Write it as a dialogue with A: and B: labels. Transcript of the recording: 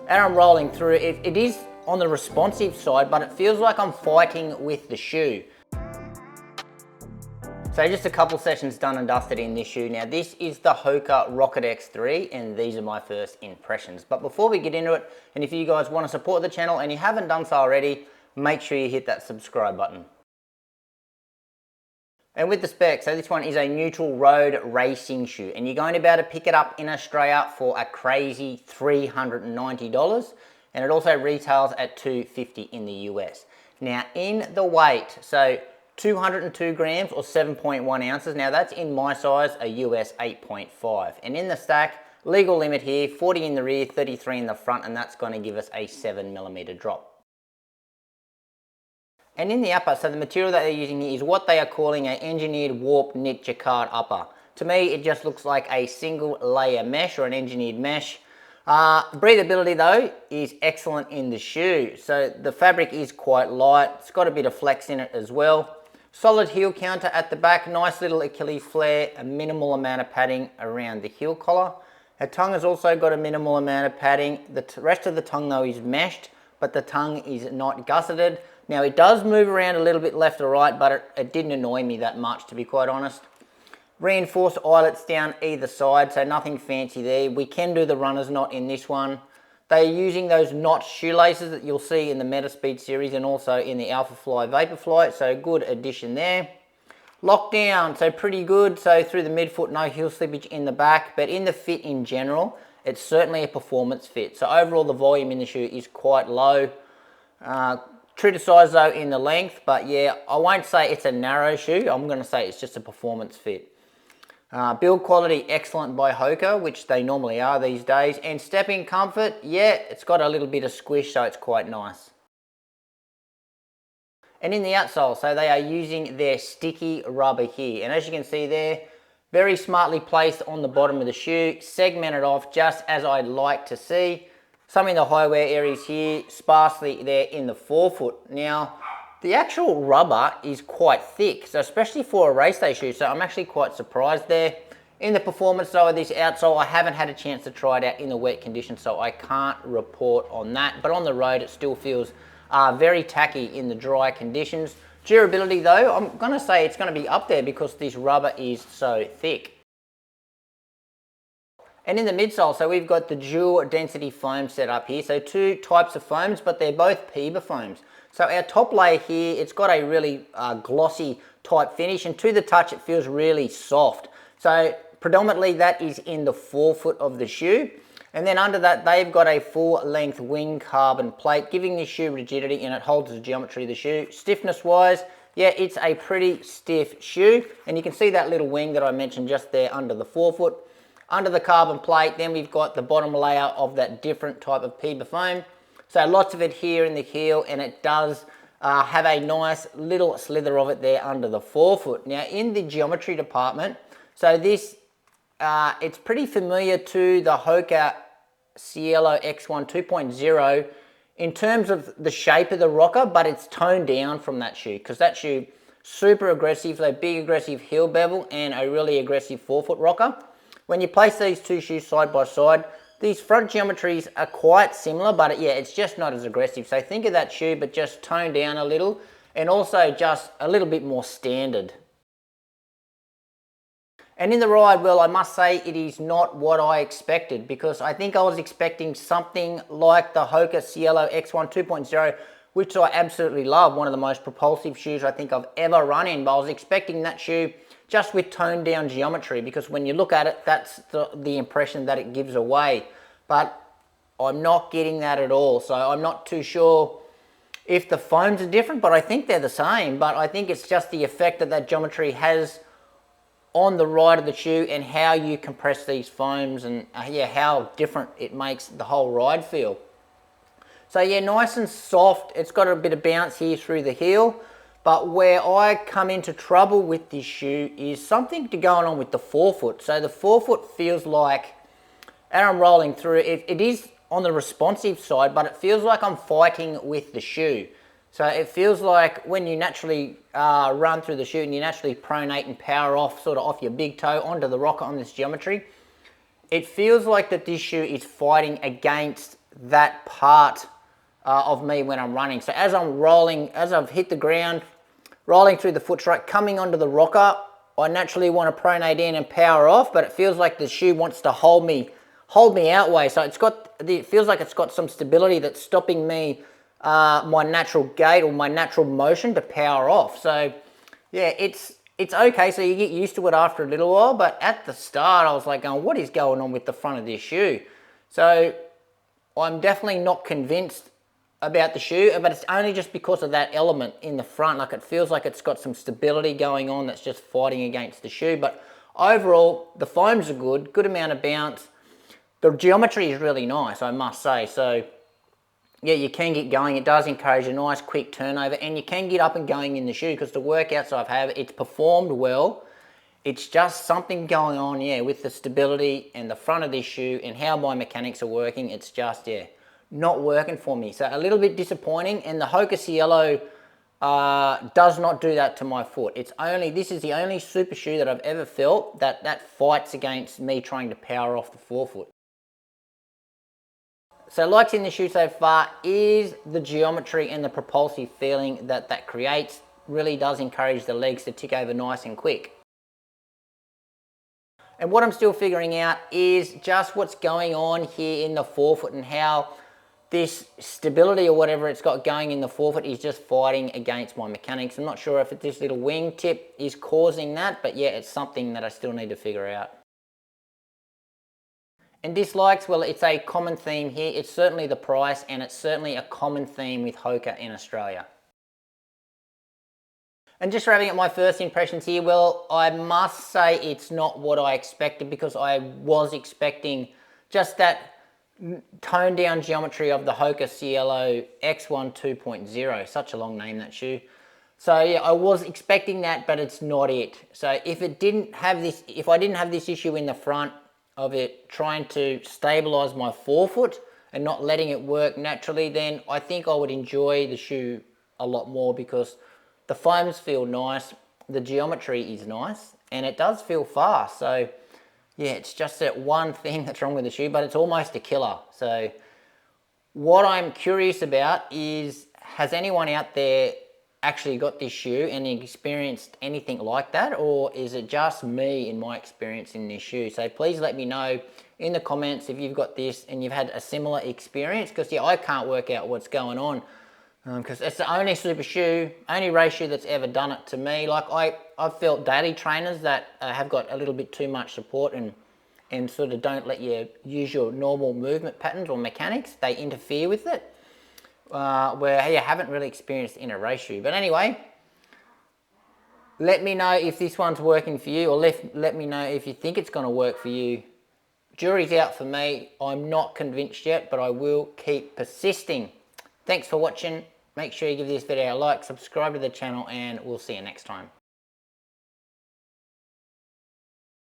A: and I'm rolling through it, it is on the responsive side, but it feels like I'm fighting with the shoe. So just a couple sessions done and dusted in this shoe. Now this is the Hoka Rocket X3 and these are my first impressions. But before we get into it, and if you guys want to support the channel and you haven't done so already, make sure you hit that subscribe button. And with the specs, so this one is a neutral road racing shoe and you're going to be able to pick it up in Australia for a crazy $390 and it also retails at $250 in the US. Now in the weight, so 202 grams or 7.1 ounces. Now that's in my size, a US 8.5. And in the stack, legal limit here, 40 in the rear, 33 in the front, and that's going to give us a 7mm drop. And in the upper, so the material that they're using here is what they are calling an engineered warp knit jacquard upper. To me, it just looks like a single layer mesh or an engineered mesh. Breathability though is excellent in the shoe. So the fabric is quite light. It's got a bit of flex in it as well. Solid heel counter at the back, nice little Achilles flare, a minimal amount of padding around the heel collar. Our tongue has also got a minimal amount of padding. The rest of the tongue though is meshed, but the tongue is not gusseted. Now it does move around a little bit left or right, but it didn't annoy me that much, to be quite honest. Reinforced eyelets down either side, so nothing fancy there. We can do the runner's knot in this one. They're using those notched shoelaces that you'll see in the Metaspeed series and also in the Alphafly Vaporfly, so good addition there. Lockdown, so pretty good, so through the midfoot, no heel slippage in the back, but in the fit in general, it's certainly a performance fit. So overall the volume in the shoe is quite low. True to size though in the length, but yeah, I won't say it's a narrow shoe, I'm going to say it's just a performance fit. Build quality excellent by Hoka, which they normally are these days, and stepping comfort, yeah, it's got a little bit of squish, so it's quite nice. And in the outsole, so they are using their sticky rubber here, and as you can see there, very smartly placed on the bottom of the shoe, segmented off just as I'd like to see. Some in the high wear areas here, sparsely there in the forefoot. Now, the actual rubber is quite thick, so especially for a race day shoe, so I'm actually quite surprised there. In the performance though of this outsole, I haven't had a chance to try it out in the wet conditions, so I can't report on that. But on the road, it still feels very tacky in the dry conditions. Durability though, I'm gonna say it's gonna be up there because this rubber is so thick. And in the midsole, so we've got the dual density foam set up here. So two types of foams, but they're both PEBA foams. So our top layer here, it's got a really glossy type finish, and to the touch it feels really soft. So predominantly that is in the forefoot of the shoe. And then under that, they've got a full length wing carbon plate, giving the shoe rigidity, and it holds the geometry of the shoe. Stiffness wise, yeah, it's a pretty stiff shoe. And you can see that little wing that I mentioned just there under the forefoot. Under the carbon plate, then we've got the bottom layer of that different type of PEBA foam. So lots of it here in the heel, and it does have a nice little slither of it there under the forefoot. Now in the geometry department, so this, it's pretty familiar to the Hoka Cielo X1 2.0 in terms of the shape of the rocker, but it's toned down from that shoe because that shoe, super aggressive, a big aggressive heel bevel and a really aggressive forefoot rocker. When you place these two shoes side by side, these front geometries are quite similar, but yeah, it's just not as aggressive. So think of that shoe, but just toned down a little, and also just a little bit more standard. And in the ride, well, I must say it is not what I expected, because I think I was expecting something like the Hoka Cielo X1 2.0, which I absolutely love, one of the most propulsive shoes I think I've ever run in, but I was expecting that shoe just with toned down geometry, because when you look at it, that's the impression that it gives away. But I'm not getting that at all, so I'm not too sure if the foams are different, but I think they're the same. But I think it's just the effect that that geometry has on the ride of the shoe and how you compress these foams, and yeah, how different it makes the whole ride feel. So yeah, nice and soft. It's got a bit of bounce here through the heel. But where I come into trouble with this shoe is something going on with the forefoot. So the forefoot feels like, and I'm rolling through it, it is on the responsive side, but it feels like I'm fighting with the shoe. So it feels like when you naturally run through the shoe and you naturally pronate and power off, sort of off your big toe onto the rocker on this geometry, it feels like that this shoe is fighting against that part of me when I'm running. So as I'm rolling, as I've hit the ground, rolling through the foot strike, coming onto the rocker, I naturally want to pronate in and power off, but it feels like the shoe wants to hold me out way. So it feels like it's got some stability that's stopping me, my natural gait or my natural motion to power off. So yeah, it's okay. So you get used to it after a little while, but at the start I was like going, what is going on with the front of this shoe? So I'm definitely not convinced about the shoe, but it's only just because of that element in the front. Like, it feels like it's got some stability going on that's just fighting against the shoe. But overall, the foams are good amount of bounce. The geometry is really nice, I must say. So yeah, you can get going. It does encourage a nice quick turnover, and you can get up and going in the shoe, because the workouts I've had, it's performed well. It's just something going on, yeah, with the stability and the front of this shoe and how my mechanics are working. It's just, yeah, not working for me. So a little bit disappointing, and the Hoka Cielo does not do that to my foot. This is the only super shoe that I've ever felt that fights against me trying to power off the forefoot. So likes in the shoe so far is the geometry and the propulsive feeling that creates. Really does encourage the legs to tick over nice and quick. And what I'm still figuring out is just what's going on here in the forefoot, and how this stability or whatever it's got going in the forefoot is just fighting against my mechanics. I'm not sure if this little wing tip is causing that, but yeah, it's something that I still need to figure out. And dislikes, well, it's a common theme here. It's certainly the price, and it's certainly a common theme with Hoka in Australia. And just wrapping up my first impressions here, well, I must say it's not what I expected, because I was expecting just that toned down geometry of the Hoka Cielo X1 2.0. Such a long name, that shoe. So yeah, I was expecting that, but it's not it. So if I didn't have this issue in the front of it trying to stabilize my forefoot and not letting it work naturally, then I think I would enjoy the shoe a lot more, because the foams feel nice, the geometry is nice, and it does feel fast. So yeah, it's just that one thing that's wrong with the shoe, but it's almost a killer. So what I'm curious about is, has anyone out there actually got this shoe and experienced anything like that, or is it just me in my experience in this shoe? So please let me know in the comments if you've got this and you've had a similar experience, because yeah, I can't work out what's going on, because it's the only super shoe, only race shoe that's ever done it to me. Like, I've felt daily trainers that have got a little bit too much support and sort of don't let you use your normal movement patterns or mechanics. They interfere with it, where you haven't really experienced in a race shoe. But anyway, let me know if this one's working for you, or let me know if you think it's going to work for you. Jury's out for me. I'm not convinced yet, but I will keep persisting. Thanks for watching. Make sure you give this video a like, subscribe to the channel, and we'll see you next time.